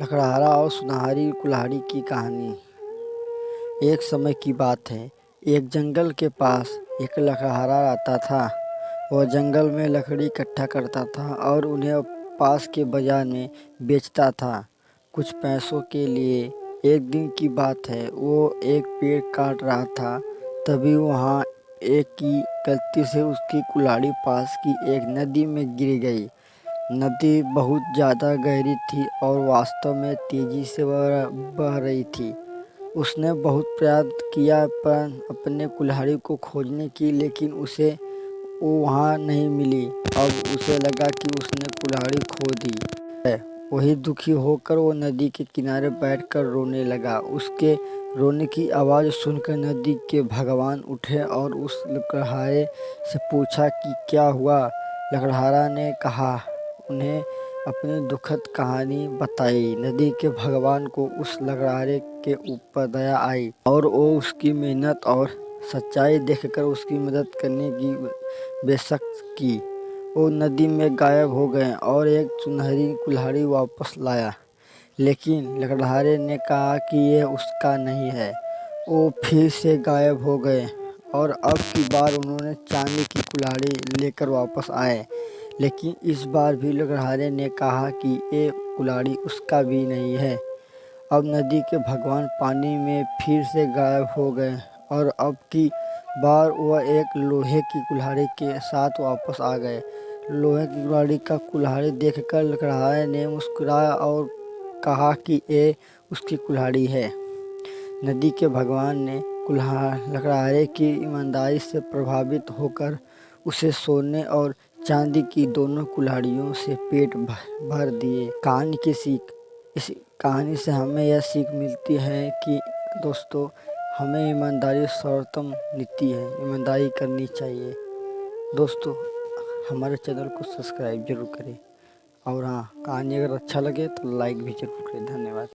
लकड़हारा और सुनहरी कुल्हाड़ी की कहानी। एक समय की बात है, एक जंगल के पास एक लकड़हारा रहता था। वह जंगल में लकड़ी इकट्ठा करता था और उन्हें पास के बाजार में बेचता था कुछ पैसों के लिए। एक दिन की बात है, वो एक पेड़ काट रहा था, तभी वहाँ एक की गलती से उसकी कुल्हाड़ी पास की एक नदी में गिर गई। नदी बहुत ज़्यादा गहरी थी और वास्तव में तेज़ी से बह रही थी। उसने बहुत प्रयास किया पर अपने कुल्हाड़ी को खोजने की, लेकिन उसे वो वहाँ नहीं मिली। अब उसे लगा कि उसने कुल्हाड़ी खो दी है। वही दुखी होकर वो नदी के किनारे बैठकर रोने लगा। उसके रोने की आवाज़ सुनकर नदी के भगवान उठे और उस लकड़हारे से पूछा कि क्या हुआ। लकड़हारा ने कहा, उन्हें अपनी दुखद कहानी बताई। नदी के भगवान को उस लकड़हारे के ऊपर दया आई और वो उसकी मेहनत और सच्चाई देखकर उसकी मदद करने की बेशक की। वो नदी में गायब हो गए और एक सुनहरी कुल्हाड़ी वापस लाया, लेकिन लकड़हारे ने कहा कि ये उसका नहीं है। वो फिर से गायब हो गए और अब की बार उन्होंने चांदी की कुल्हाड़ी लेकर वापस आए, लेकिन इस बार भी लकड़हारे ने कहा कि ये कुल्हाड़ी उसका भी नहीं है। अब नदी के भगवान पानी में फिर से गायब हो गए और अब की बार वह एक लोहे की कुल्हाड़ी के साथ वापस आ गए। लोहे की कुल्हाड़ी देखकर लकड़हारे ने मुस्कुराया और कहा कि ये उसकी कुल्हाड़ी है। नदी के भगवान ने लकड़हारे की ईमानदारी से प्रभावित होकर उसे सोने और चांदी की दोनों कुल्हाड़ियों से पेट भर दिए। कहानी की सीख। इस कहानी से हमें यह सीख मिलती है कि दोस्तों, हमें ईमानदारी सर्वोत्तम नीति है, ईमानदारी करनी चाहिए। दोस्तों, हमारे चैनल को सब्सक्राइब जरूर करें और हाँ, कहानी अगर अच्छा लगे तो लाइक भी जरूर करें। धन्यवाद।